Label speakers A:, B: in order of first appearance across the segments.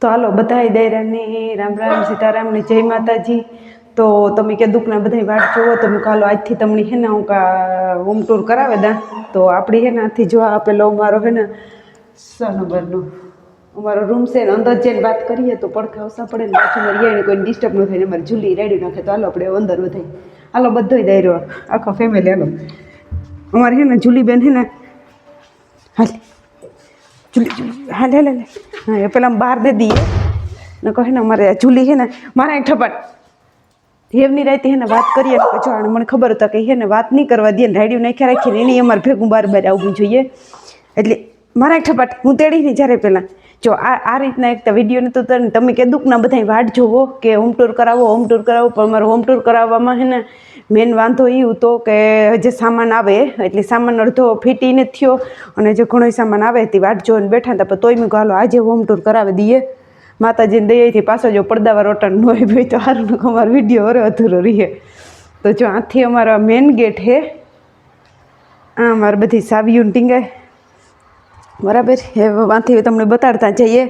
A: તો હાલો બધાય દાયરાની રામ રામ સીતારામની જય માતાજી। તો તમે કે દુઃખના બધાય વાટ જોવો તો મેં હાલો આજથી તમને હે ને હું હોમ ટૂર કરાવે દા। તો આપણી હે ને આથી જો આપેલો અમારો હે ને 6 નંબરનો અમારો રૂમ છે ને અંદર જઈને વાત કરીએ તો પડખા ઓછા પડે ને બાજુમાં રહ્યા કોઈ ડિસ્ટર્બ ન થાય ને અમારે ઝૂલી રેડી નાખે। તો હાલો આપણે અંદર વધાય હાલો બધોય દાયરો આખો ફેમિલી હાલો અમારે હે ને ઝૂલીબેન હે ને હાલ ઝૂલી ઝૂલી હાલ હાલ હાલ हाँ ये पहले हम बाहर दे दिए न कहे ना हमारे झूली है ना मारा एक ठपट हेवनी रहती है ना बात करिए जो મને ખબર હતા કે હે ને વાત નહીં કરવા દે ને રાડિયો નાખ્યા રાખીને એની અમારે ભેગું બાર આવવું જોઈએ એટલે મારા એક ઠપટ હું તેડી ને જ્યારે પહેલાં જો આ રીતના એક વિડીયો ને તો તમે કે દુઃખના બધા વાટ જોવો કે હોમ ટૂર કરાવો પણ અમારો હોમ ટૂર કરાવવામાં હે ને મેન વાંધો એ હતો કે જે સામાન આવે એટલે સામાન અડધો ફિટી નથી થયો અને જે ઘણો સામાન આવે તે વાટ જોઈને બેઠા હતા પણ તોય મેં હાલો આજે હોમ ટૂર કરાવી દઈએ માતાજીને દયાથી પાછો જો પડદાવાળો ઓટન ન હોય ભાઈ તો સારું અમારો વિડીયો વરે અધૂરો રહીએ। તો જો આથી અમારો મેન ગેટ હે આ અમારે બધી સાવીઓ ટીંગાય બરાબર વાંથી તમને બતાડતા જઈએ।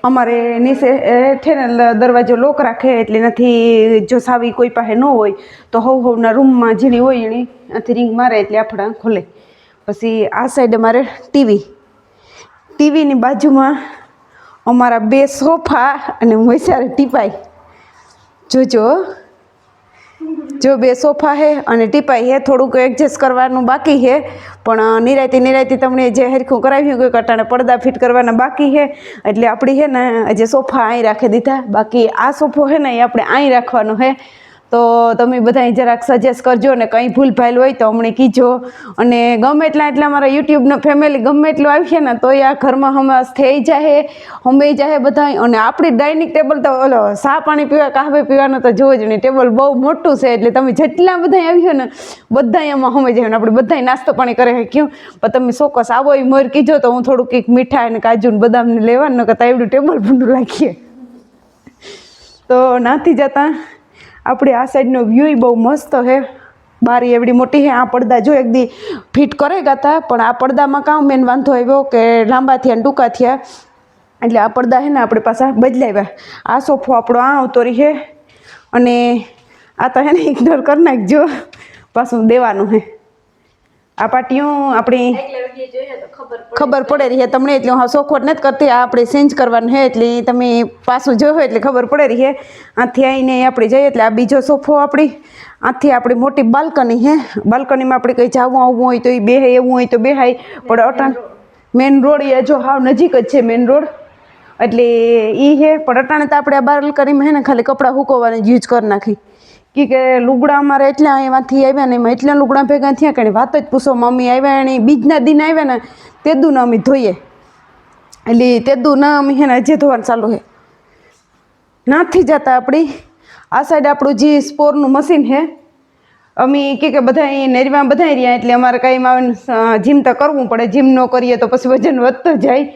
A: અમારે નીચે હેઠે ને દરવાજો લોક રાખે એટલે નથી જો સાવી કોઈ પાસે ન હોય તો હવના રૂમમાં જેની હોય એની આથી રિંગ મારે એટલે આપણા ખોલે। પછી આ સાઈડ અમારે ટીવીની બાજુમાં અમારા 2 સોફા અને મોસારે ટીપાઈ જોજો જો 2 સોફા હે અને ટીપાઈ હે થોડુંક એડજસ્ટ કરવાનું બાકી હે પણ નિરાયતી તમને જે હરખું કરાવ્યું કોઈ કટાણે પડદા ફિટ કરવાના બાકી હે એટલે આપણી હે ને જે સોફા અહીં રાખી દીધા બાકી આ સોફો હે ને એ આપણે અહીં રાખવાનો હે। તો તમે બધા જરાક સજેસ્ટ કરજો ને કંઈ ભૂલ ભાલ હોય તો અમને કીજો અને ગમે એટલા અમારા યુટ્યુબનો ફેમિલી ગમે એટલું આવીએ ને તો આ ઘરમાં હમણાં થઈ જાય બધા અને આપણી ડાઇનિંગ ટેબલ તો ઓલો ચા પાણી પીવા કાહવે પીવાનું તો જોવો જ નહીં ટેબલ બહુ મોટું છે એટલે તમે જેટલા બધા આવ્યો ને બધા એમાં હમે જાય ને આપણે બધા નાસ્તો પાણી કરે ક્યું પણ તમે ચોક્કસ આવો એ મોર કીજો તો હું થોડુંક કંઈક મીઠાઈ અને કાજુ ને બદામને લેવાનું કરતા એવડું ટેબલ ભૂંડું રાખીએ। તો નાથી જતા આપણે આ સાઈડનો વ્યૂ બહુ મસ્ત છે બારી એવડી મોટી છે આ પડદા જો એક દી ફિટ કરેગા હતા પણ આ પડદામાં કામ મેન વાંધો આવ્યો કે લાંબા થયા ને ટૂંકા થયા એટલે આ પડદા છે ને આપણે પાછા બદલાવ્યા। આ સોફો આપણો આ આવતો રહી છે અને આ તો હે ને ઇગ્નોર કરી નાખજો પાછું દેવાનું છે આ પાટીઓ આપણી ખબર પડે રહી તમને એટલે હું સોખવટ નથી કરતી આ આપણે ચેન્જ કરવાનું છે એટલે તમે પાછું જોયો એટલે ખબર પડે રહી આથી આવીને આપણે જઈએ એટલે આ બીજો સોફો આપણી આથી આપણી મોટી બાલ્કની છે બાલ્કનીમાં આપણે કંઈ જવું આવવું હોય તો એ બેહાય એવું હોય તો બેહાય પણ અટાણ મેન રોડ એ જો હાવ નજીક જ છે મેન રોડ એટલે એ છે પણ અટાણે તો આપણે આ બાલ્કનીમાં છે ને ખાલી કપડાં સૂકવવાને યુઝ કરી નાખી કે લુગડા અમારે એટલા અહીંયાથી આવ્યા ને એમાં એટલા લુગડા ભેગા થયા કે વાત જ પૂછો મમ્મી આવ્યા એની બીજના દિન આવ્યા ને તેદું ના અમે ધોઈએ એટલે તેદું ના અમે હે ને હજી ધોવાનું ચાલુ છે નાથી જતા આપણી આ સાઈડ આપણું જે સ્પોરનું મશીન છે અમે કે બધા અહીં નેરમાં બધા રહ્યા એટલે અમારે કાંઈ જીમ તો કરવું પડે જીમ ન કરીએ તો પછી વજન વધતો જાય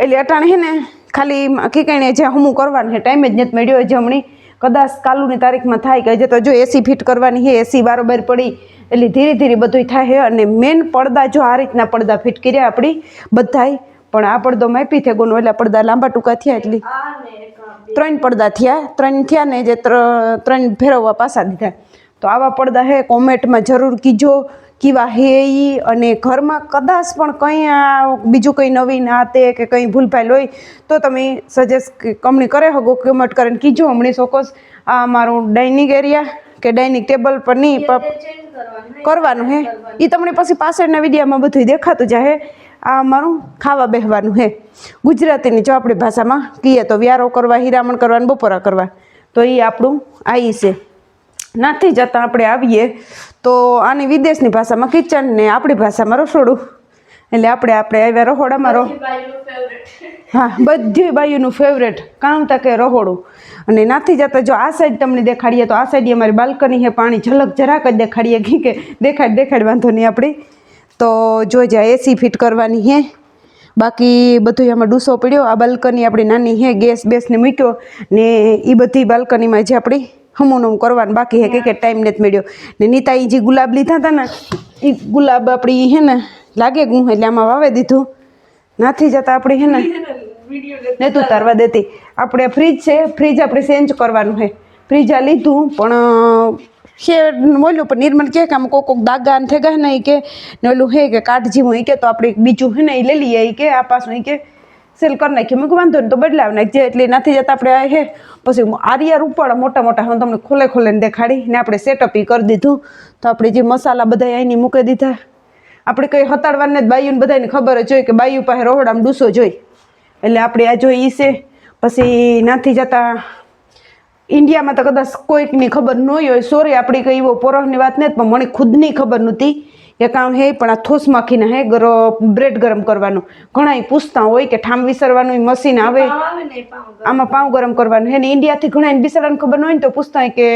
A: એટલે અટાણે છે ને ખાલી કે કાંઈ જ્યાં હમું કરવાનું છે ટાઈમ જ નથી મળ્યો જમણી કદાચ કાલુની તારીખમાં થાય કે હજી તો જો એસી ફિટ કરવાની છે એસી બારોબાર પડી એટલે ધીરે ધીરે બધું થાય અને મેન પડદા જો આ રીતના પડદા ફિટ કર્યા આપણી બધાય પણ આ પડદો માપી થયા ગોનો એટલે પડદા લાંબા ટૂંકા થયા એટલે 3 પડદા થયા ને જે 3 ફેરવવા પાછા દીધા। તો આવા પડદા હે કોમેન્ટમાં જરૂર કીજો કેવા હે ઈ અને ઘરમાં કદાચ પણ કંઈ બીજું કંઈ નવીન આ તે કે કંઈ ભૂલભાલ હોય તો તમે સજેસ્ટ કમણી કરે શકો કમેન્ટ કરીને કીજો હમણાં ચોક્કસ આ મારું ડાઇનિંગ એરિયા કે ડાઇનિંગ ટેબલ પર નહીં કરવાનું હે એ તમને પછી પાછળના વિડીયોમાં બધું દેખાતું જાય। આ અમારું ખાવા બેસવાનું હે ગુજરાતીની જો આપણી ભાષામાં કહીએ તો વ્યારો કરવા હીરામણ કરવા બપોરા કરવા તો એ આપણું આવી છે નાથી જતાં આપણે આવીએ તો આની વિદેશની ભાષામાં કિચન ને આપણી ભાષામાં રસોડું એટલે આપણે આવ્યા રહોડામાં હા બધી બાયુનું ફેવરેટ કામ તકે રહોડું અને નાથી જતાં જો આ સાઈડ તમને દેખાડીએ તો આ સાઈડ અમારી બાલ્કની છે પાણી ઝલક જરાક જ દેખાડીએ કે દેખાડ વાંધો નહીં આપણી તો જો જ્યાં એસી ફિટ કરવાની છે બાકી બધું એમાં ડૂસો પડ્યો આ બાલ્કની આપણી નાની છે ગેસ બેસને મૂક્યો ને એ બધી બાલ્કનીમાં જે આપણી હમું કરવાનું બાકી છે કે ટાઈમ નથી મળ્યો ને નીતાઈ જે ગુલાબ લીધા હતા ને એ ગુલાબ આપણી છે ને લાગે ગું એટલે આમાં વાવી દીધું નાથી જતા આપણે હે ને ને તું તારવા દેતી આપણે ફ્રીજ છે ફ્રીજ આપણે ચેન્જ કરવાનું છે ફ્રીજ આ લીધું પણ છે બોલ્યું પણ નિર્મલ કહે કે આમ કોક દાગા ને થઈ ગયા ને એ કે ને ઓલું હે કે કાટ જેવું એ કે તો આપણે બીજું હે ને એ લઈ લઈએ એ કે આ પાછું એ કે સેલ કરી નાખીએ મેં વાંધો ને તો બદલાવ નાખજે એટલે નાથી જતા આપણે આ હે પછી આરિયા રૂપાળા મોટા મોટા હું તમને ખોલે ખોલે દેખાડી ને આપણે સેટઅપ એ કરી દીધું તો આપણે જે મસાલા બધા અહીંની મૂકી દીધા આપણે કંઈ હતાડવાને બાયુને બધાને ખબર જ હોય કે બાયુ પાસે રોહડામાં ડૂસો જોઈ એટલે આપણે આ જોઈ છે પછી નાથી જતા ઇન્ડિયામાં તો કદાચ કોઈકની ખબર ન હોય સોરી આપણી કંઈ એવો પોરહની વાત નથી પણ મને ખુદની ખબર નહોતી કે કામ હે પણ આ થોસ માખીને હે બ્રેડ ગરમ કરવાનું ઘણા પૂછતા હોય કે ઠામ વિસરવાનું મશીન આવે આમાં પાઉં ગરમ કરવાનું હે ને ઇન્ડિયાથી ઘણા બિસાડાને ખબર ન હોય ને તો પૂછતા હોય કે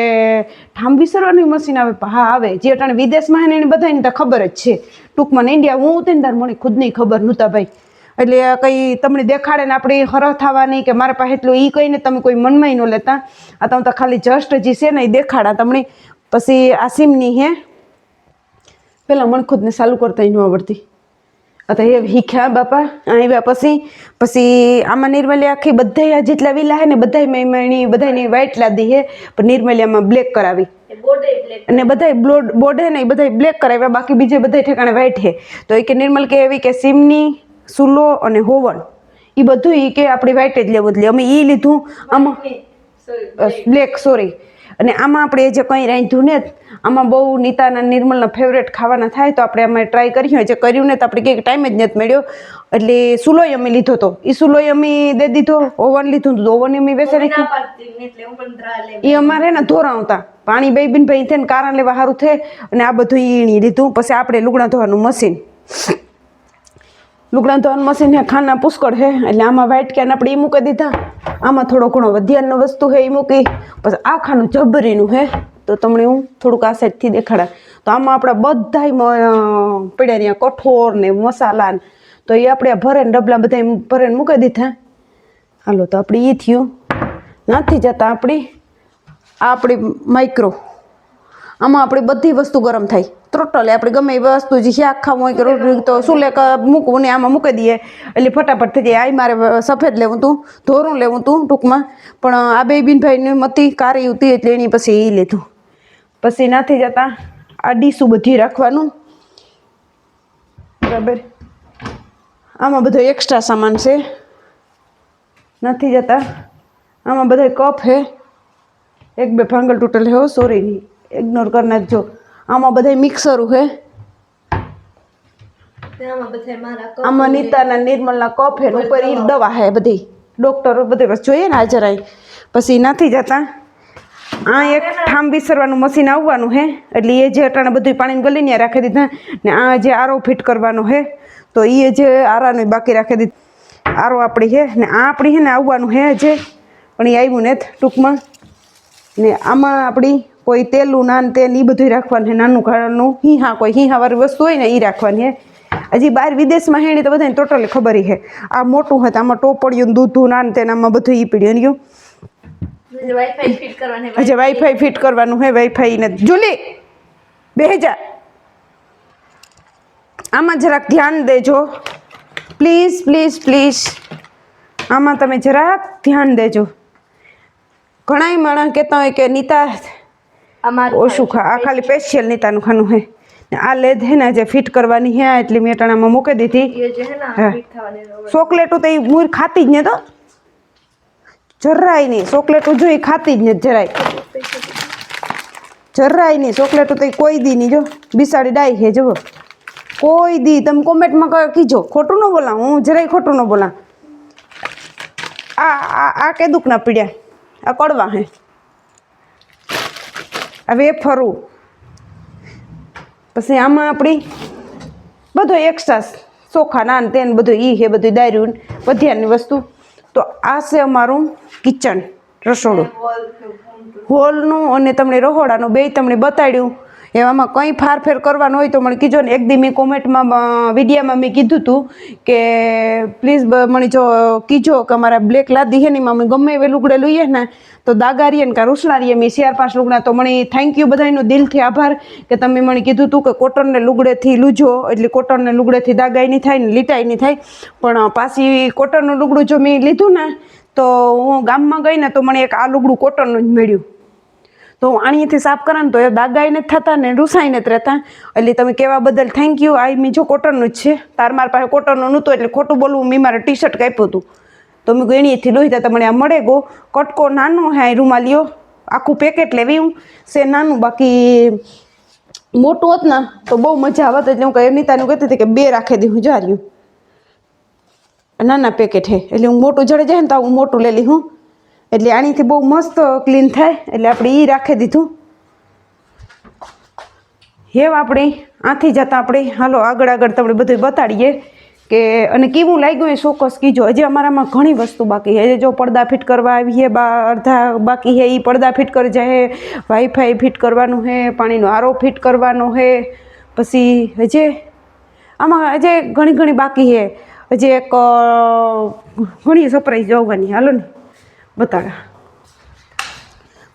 A: ઠામ વિસરવાનું મશીન આવે હા આવે જે અટાણે વિદેશમાં હે ને એને બધાને તો ખબર જ છે ટૂંકમાં ને ઇન્ડિયા હું ઉતરી ને તાર મને ખુદની ખબર નહોતા ભાઈ એટલે કંઈ તમને દેખાડે ને આપણે હરહ થવાની કે મારા પાસે એટલું એ કહીને તમે કોઈ મનમાં ન લેતા આ તમે તો ખાલી જસ્ટ જે છે ને એ દેખાડા તમને પછી આ સિમની હે પેલા મને ખુદને ચાલુ કરતા ન આવડતી आता એ શીખ્યા બાપા આવ્યા પછી આમાં નિર્મલી આખી બધા જેટલા વિલા હે ને બધા મેં બધાની વ્હાઈટ લાદી હે પણ નિર્મલિયામાં બ્લેક કરાવી અને બધા બોર્ડ હે ને એ બધા બ્લેક કરાવ્યા બાકી બીજે બધા ઠેકાણે વ્હાઈટ હે તો એ કે નિર્મલ કે એવી કે સિમની સુલો અને હોવન એ બધું એ કે આપણે વ્હાઈટ જ લેવું એટલે અમે એ લીધું આમાં બ્લેક સોરી અને આમાં આપણે જે કંઈ રાંધ્યું ને આમાં બહુ નીતાના નિર્મલના ફેવરેટ ખાવાના થાય તો આપણે અમે ટ્રાય કર્યું જે કર્યું ને તો આપણે કંઈક ટાઈમ જ નથી મળ્યો એટલે સુલોય અમે લીધો હતો એ સુલોય અમે દે દીધો ઓવન લીધું હતું ઓવન અમે બેસે રાખ્યું એ અમારે ને ધોરાવતા પાણી બેબીન ભાઈ થઈને કારણ લેવા સારું થાય અને આ બધું ઈણી લીધું પછી આપણે લુગડા ધોવાનું મશીન લુગડા ધોવાનું મશીન હે ખાના પુષ્કળ હે એટલે આમાં વ્હાઈટ કેન આપણે એ મૂકી દીધા આમાં થોડો ઘણો વધ્યાનો વસ્તુ હે એ મૂકી પછી આ ખાનું જબરીનું હે તો તમને હું થોડુંક આ સાઈડથી દેખાડા તો આમાં આપણા બધાય પડ્યા ત્યાં કઠોળ ને મસાલા ને તો એ આપણે ભરે ને ડબલા બધા ભરીને મૂકી દીધા હાલો તો આપણે એ થયું નથી જતા આપણી માઇક્રો આમાં આપણી બધી વસ્તુ ગરમ થાય ટોટલી આપણે ગમે એ વસ્તુ જે શાક ખાવું હોય કે રોટલી તો સુલે મૂકવું ને આમાં મૂકી દઈએ એટલે ફટાફટ થઈ જાય આ મારે સફેદ લેવું તું ધોરું લેવું તું ટૂંકમાં પણ આ બે બિનભાઈને મતી કારી હતી એટલે એની પછી એ લીધું પછી નથી જતા આ ડીશું બધી રાખવાનું બરાબર આમાં બધો એક્સ્ટ્રા સામાન છે નથી જતા આમાં બધા કપ હે એક બે ભાંગલ તૂટેલ હે સોરી નહીં ઇગ્નોર કરી નાખજો આમાં બધા મિક્સરો હે આમાં નીતાના નિર્મલના કપ હે ઉપર ઈ દવા હે બધી ડૉક્ટરો બધે બસ જોઈએ ને હાજર આવી પછી નથી જતા આ એક ઠામ વિસરવાનું મશીન આવવાનું હે એટલે એ જે અટાણે બધું પાણી ગલીને રાખી દીધા ને આ જે આરો ફિટ કરવાનો હે તો એ જે આરાનું બાકી રાખી દીધું આરો આપણી હે ને આ આપણી હે ને આવવાનું હે જે પણ એ આવ્યું ને ટૂંકમાં ને આમાં આપણી કોઈ તેલું નાન તેલ એ બધું રાખવાનું છે નાનું ખાવાનું કોઈ હિહાવાળી વસ્તુ હોય ને એ રાખવાની હે હજી બહાર વિદેશમાં હે ને તો બધાને ટોટલી ખબર છે આ મોટું હોય તો આમાં ટોપડિયું દૂધું નાન તેને આમાં બધું એ પીડ્યું ગયું હજી વાઈફાઈ ફિટ કરવાનું હે વાઈફાઈ ને જુલી બેજા આમાં જરાક ધ્યાન દેજો પ્લીઝ પ્લીઝ પ્લીઝ આમાં તમે જરાક ધ્યાન દેજો ઘણાય માણસ કહેતા હોય કે નીતા ઓછું ખા આ ખાલી સ્પેશિયલ નીતાનું ખાનું હે આ લેદ હે ને જે ફિટ કરવાની હે એટલે મેં અટાણામાં મૂકી દીધી ચોકલેટો તો એ મૂર ખાતી જ ને તો જરાય નહીં ચોકલેટો જોઈ ખાતી જ ને જરાય નહીં ચોકલેટો તો કોઈ દી નહીં જો બિસાડી ડાય હે જુઓ કોઈ દી તમે કોમેન્ટમાં કીજો ખોટું ન બોલા હું જરાય ખોટું ન બોલા આ કે દુઃખના પીડ્યા આ કડવા હે હવે ફરું પછી આમાં આપણી બધું એક્સ્ટ્રા ચોખા નાન તેન બધું એ હે બધું દાર્યું વધ્યાની વસ્તુ તો આ છે અમારું કિચન રસોડું હોલનું અને તમને રહોડાનું બે તમને બતાડ્યું એવામાં કંઈ ફારફેર કરવાનો હોય તો મને કીજો ને. એક દી મેં કોમેન્ટમાં વિડીયામાં મેં કીધું હતું કે પ્લીઝ મને જો કીજો કે અમારા બ્લેક લાદી હે ને એમાં ગમે એવે લુગડે લઈએ ને તો દાગારીએ ને કાં રૂસલારીએ મેં 4-5 લુગડા. તો મને થેન્ક યુ બધાનો દિલથી આભાર કે તમે મને કીધું હતું કે કોટનને લુગડેથી લૂજો એટલે કોટનને લુગડેથી દાગાઈ નહીં થાય ને લીટાઈ નહીં થાય. પણ પાછી કોટનનું લુગડું જો મેં લીધું ને તો હું ગામમાં ગઈ ને તો મને એક આ લુગડું કોટનનું જ મળ્યું. તો હું આણીથી સાફ કરા ને તો એ દાગાઈને જ થતા ને રૂસાઈને જ રહેતા. એટલે તમે કહેવા બદલ થેન્ક યુ. આ મેં જો કોટનનું જ છે. મારા પાસે કોટનનું નહોતું એટલે ખોટું બોલવું મેં મારે ટી શર્ટ કાપ્યું હતું તો મેં એણીથી લોહીતા તમને આ મળે ગો. કટકો નાનો હે રૂમાલીઓ આખું પેકેટ લેવી હું છે નાનું. બાકી મોટું હોત ને તો બહુ મજા આવત. એટલે હું અનિતાનું કહેતી હતી કે 2 રાખી દઉં. હું જાર્યું નાના પેકેટ હે એટલે હું મોટું જડે જાય ને તો હું મોટું લઈ લઈ હું. એટલે આણીથી બહુ મસ્ત ક્લીન થાય એટલે આપણે એ રાખી દીધું. હેવ આપણે આથી જતાં આપણે હાલો આગળ તમને બધું બતાડીએ કે અને કેવું લાગ્યું એ ચોક્કસ કીજો. હજી અમારામાં ઘણી વસ્તુ બાકી હે. જો પડદા ફિટ કરવા આવીએ અડધા બાકી હે એ પડદા ફિટ કરી જાય. વાઈફાઈ ફિટ કરવાનું હે, પાણીનો આરો ફિટ કરવાનો હે. પછી હજી આમાં હજી ઘણી બાકી હે. હજી એક ઘણી સરપ્રાઈઝ જોવાની. હાલો ને બતાડા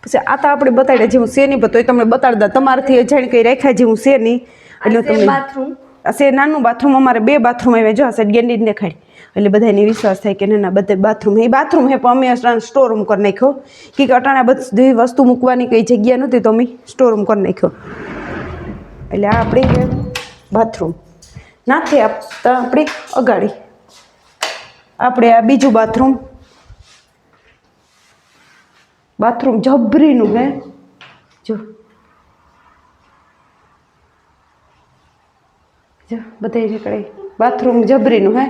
A: પછી આ તો આપણે બતાડ્યા જેવું છે નહીં બતાવી તમને બતાડી દા. તમારાથી જાણ કંઈ રાખ્યા જેવું છે નહીં એટલે તમને બાથરૂમ છે નાનું બાથરૂમ. અમારે 2 બાથરૂમ આવ્યા જો આ સાઈડ ગેંડીને દેખાય એટલે બધાને વિશ્વાસ થાય કે ના બધે બાથરૂમ એ બાથરૂમ હે. પણ અમે સ્ટોર રૂમ કરી નાખ્યો કે અટાણા બધી વસ્તુ મૂકવાની કંઈ જગ્યા નહોતી તો અમે સ્ટોર રૂમ કરી નાખ્યો. એટલે આ આપણે બાથરૂમ નાથી આપતા આપણે અગાડી આપણે આ બીજું બાથરૂમ જબરીનું હે જો બધા નીકળે. બાથરૂમ જબરીનું હે.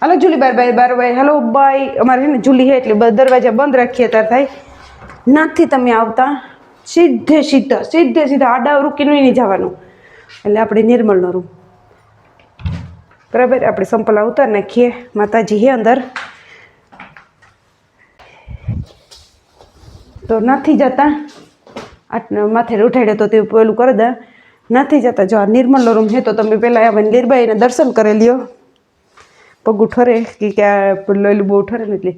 A: હાલો જુલી બાર હાલો બાય. અમારે છે ને જુલી હે એટલે દરવાજા બંધ રાખીએ ત્યારે થાય. નાથી તમે આવતા સીધે આડા રૂકીને નહીં જવાનું. એટલે આપણે નિર્મળનો રૂમ બરાબર. આપણે સંપલ ઉતાર નાખીએ. માતાજી હે અંદર તો નથી જતા માથે ઉઠાડે તો તે પેલું કરી દે. નથી જતા જો આ નિર્મલનો રૂમ છે તો તમે પહેલાં આવીને લીરબાઈને દર્શન કરી લ્યો. પગું ઠરે કે આ લોયલું બહુ ઠરે ને એટલે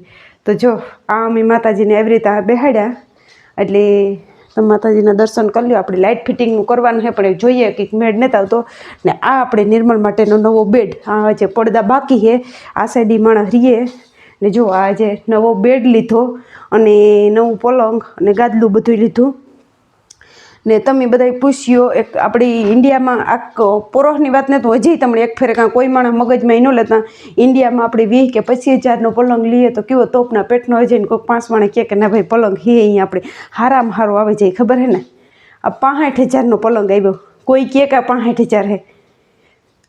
A: તો જો આ અમે માતાજીને એવી રીતે બેહાડ્યા એટલે તમે માતાજીના દર્શન કરી લ્યો. આપણે લાઇટ ફિટિંગનું કરવાનું છે પણ એ જોઈએ કે મેડ નથી આવતો. ને આ આપણે નિર્મળ માટેનો નવો બેડ. આ જે પડદા બાકી છે આ સાઈડ માણસ રીએ ને જો આ જે નવો બેડ લીધો અને નવું પલંગ અને ગાદલું બધું લીધું. ને તમે બધા પૂછ્યો એક આપણી ઇન્ડિયામાં આ પોરોહની વાત ને તો હજી તમને એક ફેરે કાં કોઈ માણસ મગજમાં ન લેતા. ઇન્ડિયામાં આપણે 20 કે 25,000નો પલંગ લઈએ તો કેવો તોપના પેટનો હજી ને કોઈ 5 માણસ કહે કે ના ભાઈ પલંગ હે અહીંયા આપણે હારામાં હારો આવે જાય ખબર હે ને. આ 65,000નો પલંગ આવ્યો. કોઈ કહે કે 65,000 હે.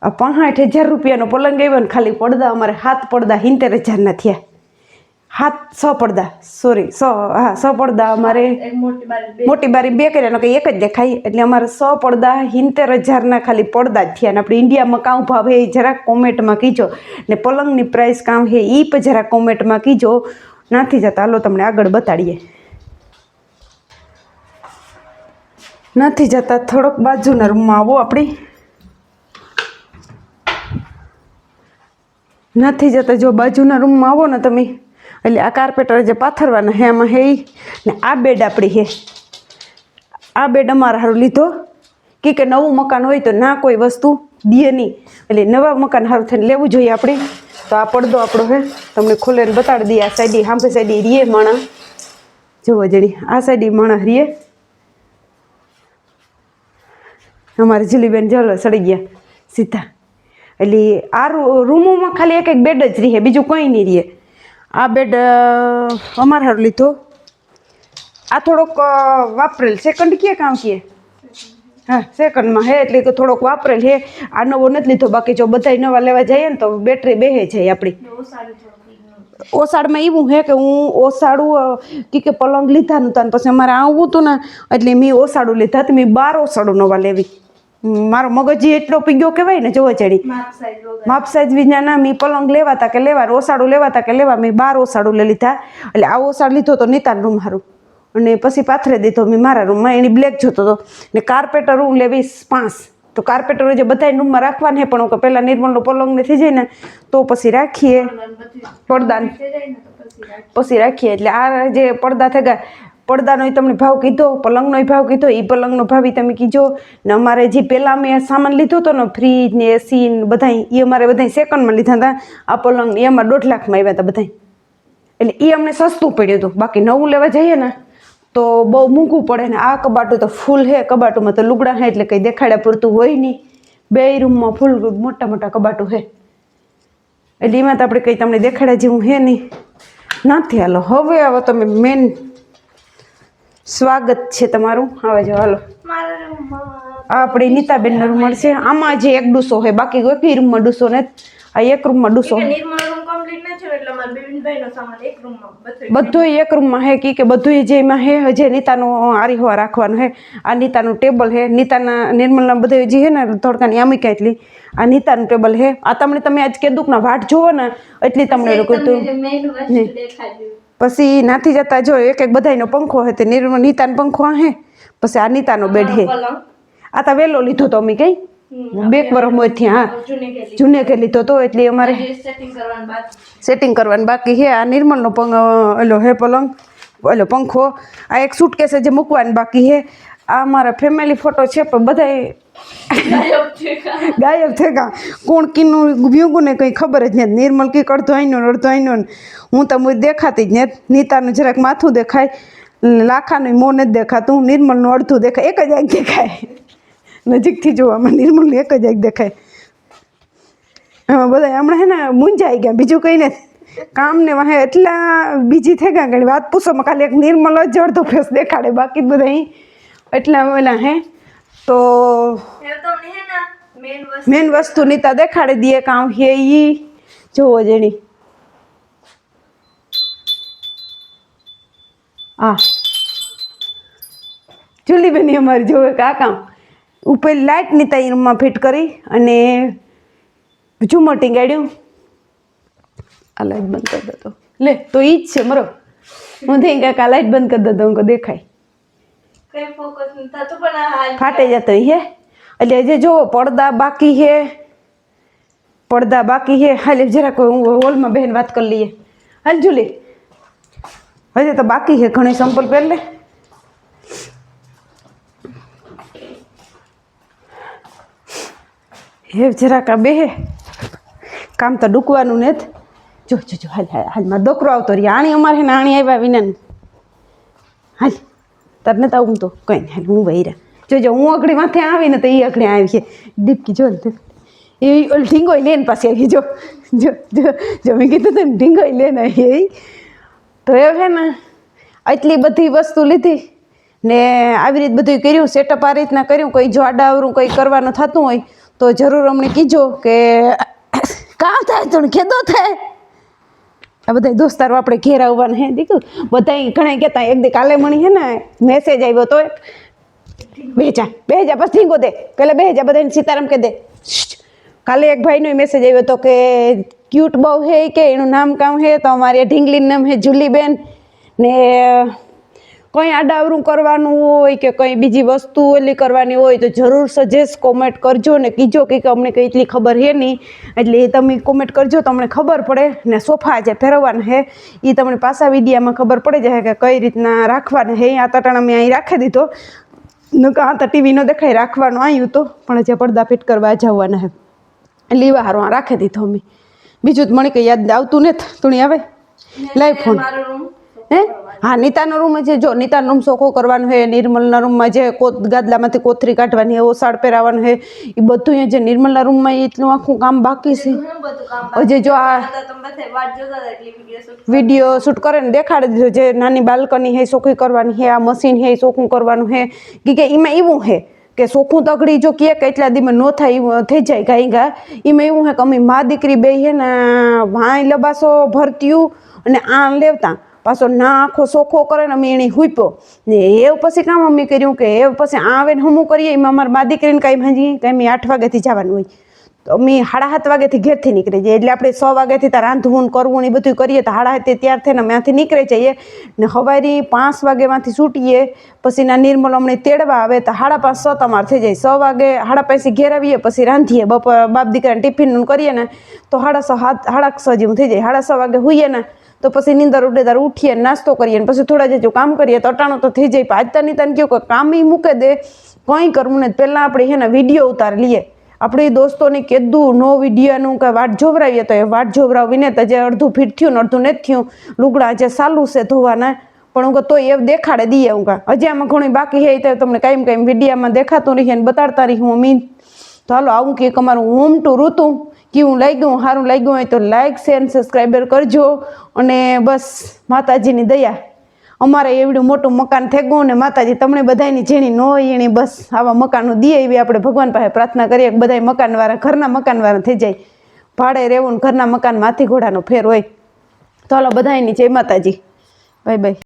A: આ 65,000 રૂપિયાનો પલંગ આવ્યો ને ખાલી પડદા અમારે 7 પડદા 70,000ના થયા. 6 પડદા સોરી 6 પડદા અમારે મોટી બારી 2 કર્યા કે એક જ દેખાય એટલે અમારે 6 પડદા 70,000ના ખાલી પડદા જ થયા. ને આપણે ઇન્ડિયામાં કાં ભાવ હે એ જરાક કોમેન્ટમાં કીજો. ને પલંગની પ્રાઇસ કામ હે એ પણ જરાક કોમેન્ટમાં કીજો. નથી જતા હાલો તમને આગળ બતાડીએ. નથી જતા થોડોક બાજુના રૂમમાં આવો. આપણે નથી જતા જો બાજુના રૂમમાં આવો ને તમે એટલે આ કાર્પેટર જે પાથરવાના હે એમાં હે ને આ બેડ આપણી હે. આ બેડ અમારા સારું લીધો કે નવું મકાન હોય તો ના કોઈ વસ્તુ દે નહીં એટલે નવા મકાન સારું થઈને લેવું જોઈએ આપણે. તો આ પડદો આપણો હે તમને ખોલીને બતાડી દઈએ. આ સાઈડ સાંભે સાઈડ રીએ માણસ જુઓ જણી આ સાઈડ માણસ રીએ. અમારે જુલીબેન જલો સડી ગયા સીધા. એટલે આ રૂમોમાં ખાલી એક બેડ જ રહે બીજું કંઈ નહીં રહે. આ બેડ અમારે સારું લીધો. આ થોડોક વાપરેલ સેકન્ડ કે કામ કે હા સેકન્ડમાં હે એટલે કે થોડોક વાપરેલ હે. આ નવો નથી લીધો. બાકી જો બધા નવા લેવા જઈએ ને તો બેટરી બેહે જાય આપણી. ઓસાડમાં એવું હે કે હું ઓસાડું કે પલંગ લીધા નહોતા ને પછી અમારે આવવું હતું ને એટલે મેં ઓસાડું લીધા તો મેં 12 ઓસાડું નવા લેવી. મારો મગજ એટલો પીગ્યો કહેવાય ને જોવા ચડી માપ સાઈઝ વિના મેં પલંગ લેવાતા કે લેવા ઓસાડું લેવાતા કે લેવા મેં 12 ઓસાડું લઈ લીધા. એટલે આ ઓસાડ લીધો તો નીતાનું રૂમ સારું અને પછી પાથરે દીધો મેં મારા રૂમમાં. એની બ્લેક જોતો હતો ને કાર્પેટર હું લેવીશ 5. તો કાર્પેટર જે બધા રૂમમાં રાખવાને પણ હું પહેલાં નિર્મલનો પલંગ ને થઈ જાય ને તો પછી રાખીએ પડદા પછી રાખીએ. એટલે આ જે પડદા થઈ ગયા પડદાનો તમને ભાવ કીધો, પલંગનો ભાવ કીધો, એ પલંગનો ભાવ તમે કીધો ને અમારે જે પહેલાં મેં સામાન લીધો હતો ને ફ્રીજ ને એસી ને બધા એ અમારે બધા સેકન્ડમાં લીધા હતા. આ પલંગ એ અમારે 1.5 લાખમાં આવ્યા હતા બધા. એટલે એ અમને સસ્તું પડ્યું હતું. બાકી નવું લેવા જઈએ ને તો બહુ મોંઘું પડે ને. આ કબાટું તો ફૂલ હે, કબાટુમાં તો લુગડા હે એટલે કંઈ દેખાડ્યા પૂરતું હોય નહીં. 2 રૂમમાં ફૂલ મોટા મોટા કબાટું હે એટલે એમાં તો આપણે કંઈ તમને દેખાડ્યા જેવું હે નહીં નથી. હાલો હવે આવો તમે મેન સ્વાગત છે તમારું. આવે જો હાલો આપણે નીતાબેનનો રૂમ મળશે. આમાં જે એક ડૂસો છે બાકી કોઈ રૂમમાં ડૂસો ને આ એક રૂમમાં ડૂસો બધું એક રૂમમાં હે કે બધું જે એમાં હે હજે નીતાનું આરીહવા રાખવાનું હે. આ નીતાનું ટેબલ હે, નીતાના નિર્મલના બધા જે હે ને થોડકાની આમી કાંઈ એટલી આ નીતાનું ટેબલ હે. આ તમને તમે આજ કેદુકના વાટ જોવો ને એટલી તમને કીધું. પછી નાથી જતા જો એક એક બધાનો પંખો હે તે નીતાનો પંખો હે. પછી આ નીતાનો બેડ હે. આ તો વહેલો લીધો તો અમે કઈ 2 વર્ષથી હા જૂને કે લીધો તો એટલે અમારે સેટિંગ કરવાનું બાકી હે. આ નિર્મલનો એલો હે પલંગ એલો પંખો. આ એક સૂટકેસ જે મૂકવાનું બાકી હે. આ અમારા ફેમિલી ફોટો છે પણ બધા ગાયબ થઈ ગયા. કોણ કીનું વ્યુગું ને કંઈ ખબર જ નથી. નિર્મલ કી અડધો આઈનો હું તો મું દેખાતી જ નથી. નીતાનું જરાક માથું દેખાય, લાખાનું મોં નથી દેખાતું, નિર્મલનું અડધું દેખાય. એક જ આંખ દેખાય નજીકથી જોવામાં નિર્મલનું એક જ આંખ દેખાય. બધા હમણાં હે ને મૂંઝાઈ ગયા, બીજું કંઈ નથી. કામ ને વાહે એટલા બીજી થઈ ગયા ઘણી વાત પૂછોમાં ખાલી એક નિર્મલ જ અડધો ફેસ દેખાડે બાકી બધા એટલા ઓલા હે. તો મેન વસ્તુ નીતા દેખાડી દઈએ કામ હે ઈ જોવો જેની. હા જુલીબેની અમારી જોવે કે આ કામ ઉપર લાઇટ નીતા રૂમમાં ફિટ કરી અને ઝુમર ટીંગાડ્યું. આ લાઇટ બંધ કરી દેતો લે તો ઈ જ છે મરો. હું થઈ કાંક આ લાઇટ બંધ કરી દેતો હું દેખાય ફાટે જતો હે. એટલે જે જો પડદા બાકી હે, પડદા બાકી હે. હાલ જરાક હોલમાં બહેન વાત કરી લઈએ. હાલ જુલી હજે તો બાકી હે ઘણી સંપલ પહેલે હે જરાક આ બે કામ તો ડૂકવાનું નથી. જો જો જો હાલ હાલ મારો દોકરો આવતો રહ્યા. આણી અમારે હે ને આણી આવ્યા વિના હાલ તાર નથી આવું તો કંઈ નહીં. હાલ હું વહી રહ્યા જોજો. હું અઘડી માથે આવીને તો એ અઘડી આવી છે દીપકી જો એ ઢીંગોઈ લઈને પાછી આવી. જો જો જો જો મેં કીધું તો ઢીંગોઈ લઈને આવી. તો એ હે ને એટલી બધી વસ્તુ લીધી ને આવી રીતે બધું કર્યું સેટઅપ આ રીતના કર્યું. કોઈ જો આડાવરું કંઈ કરવાનું થતું હોય તો જરૂર અમને કીજો કે કામ થાય તો ખેદો થાય. આ બધા દોસ્તારો આપણે ઘેર આવવાના હે દીકું બધા ઘણા કહેતા એક દી કાલે મણી હે ને મેસેજ આવ્યો તો બે જા બસ ઢીંગો દે પેલા બે જા બધાને સીતારામ કહી દે. કાલે એક ભાઈનો મેસેજ આવ્યો હતો કે ક્યુટ બહુ હે કે એનું નામ કામ હે તો અમારે ઢીંગલીનું નામ હે જુલીબેન. ને કંઈ આડાવરું કરવાનું હોય કે કંઈ બીજી વસ્તુ ઓલી કરવાની હોય તો જરૂર સજેસ્ટ કોમેન્ટ કરજો ને કીજો કે અમને કંઈ એટલી ખબર હે નહીં. એટલે એ તમે કોમેન્ટ કરજો તો અમને ખબર પડે. ને સોફા જે ફેરવવાના હે એ તમને પાછા વિડીયામાં ખબર પડે જાય કે કઈ રીતના રાખવાના હે. આ તટાણા મેં અહીં રાખી દીધો નકા આ તો ટીવી ન દેખાય રાખવાનું આવ્યું તો પણ જે પડદા ફિટ કરવા જવાના હે લેવા હારું આ રાખી દીધો અમે. બીજું તો મને કંઈ યાદ આવતું નથી. તું આવે લાઈવ ફોન હે. હા નીતાનો રૂમ છે. જો નીતાનો રૂમ સોખો કરવાનો છે. નિર્મલના રૂમમાં જે ગાદલામાંથી કોથરી કાઢવાની હે ઓસાડ પહેરાવાનું છે એ બધું જે નિર્મલના રૂમમાં એટલું આખું કામ બાકી છે. હજી જો આ વિડીયો શૂટ કરે ને દેખાડી દીધો. જે નાની બાલ્કની હે સોખી કરવાની છે. આ મશીન હે સોખું કરવાનું છે કે એમાં એવું છે કે સોખું તગડી જો કે એટલા દીમાં ન થાય થઈ જાય ગાઈ ગા. એમાં એવું છે કે અમે મા દીકરી બે હે ને વાંય લબાસો ભરત્યું અને આ લેવતા પાછો ના આખો સોખો કરે ને અમે એની હુપ્યો ને એવું પછી કામ અમે કર્યું કે એ પછી આવે ને હમું કરીએ એમાં અમારે મા દીકરીને કાંઈ ભાજી કાંઈ 8 વાગ્યાથી જવાનું હોય અમે 7:30 વાગ્યાથી ઘેરથી નીકળી જઈએ, એટલે આપણે 6 વાગ્યાથી ત્યાં રાંધવું ને કરવું ને એ બધું કરીએ તો 7:30 તૈયાર થઈને અમે ત્યાંથી નીકળી જઈએ ને સવારે 5 વાગ્યામાંથી છૂટીએ. પછી ના નિર્મલ અમને તેડવા આવે તો 5:30 6 તમારે થઈ જાય. 6 વાગે 5:30 ઘેર આવીએ, પછી રાંધીએ, બપોર બાપ દીકરાને ટિફિન કરીએ ને તો 6:30 7:30 જેવું થઈ જાય. 6:30 વાગે હોઈએ ને તો પછી નીંદર ઉડે ત્યારે ઉઠીએ, નાસ્તો કરીએ ને પછી થોડા જે કામ કરીએ તો અટાણું તો થઈ જાય. આજતાની તને કહ્યું કે કામ એ મૂકે દે, કંઈ કરવું ને પહેલાં આપણે છે ને વિડીયો ઉતારી લઈએ. આપણે દોસ્તોને કીધું નો વિડીયોનું કે વાટ જોવરાવીએ તો એ વાટ જોવરાવીને તો જે અડધું ફીટ થયું ને અડધું નથી થયું, લુગડા જે ચાલુ છે ધોવાના, પણ હું તો એ દેખાડે દઈએ. હું હજી આમાં ઘણું બાકી છે તો તમને કાંઈ કાંઈ વિડીયામાં દેખાતું રહી અને બતાડતા રહી હું મીન. તો હાલો આવું કે અમારું હોમ ટૂર હતું, કેવું લાગ્યું, સારું લાગ્યું હોય તો લાઇક શેર સબસ્ક્રાઈબર કરજો. અને બસ માતાજીની દયા અમારે એવડું મોટું મકાન થઈ ગયું ને માતાજી તમને બધાની જેણી ન હોય એની બસ આવા મકાનો દે એવી આપણે ભગવાન પાસે પ્રાર્થના કરીએ કે બધા મકાનવાળા ઘરના મકાનવાળા થઈ જાય. ભાડે રહેવું ને ઘરના મકાનમાં હાથી ઘોડાનો ફેર હોય. તો હાલો બધાની જય માતાજી, બાય બાય.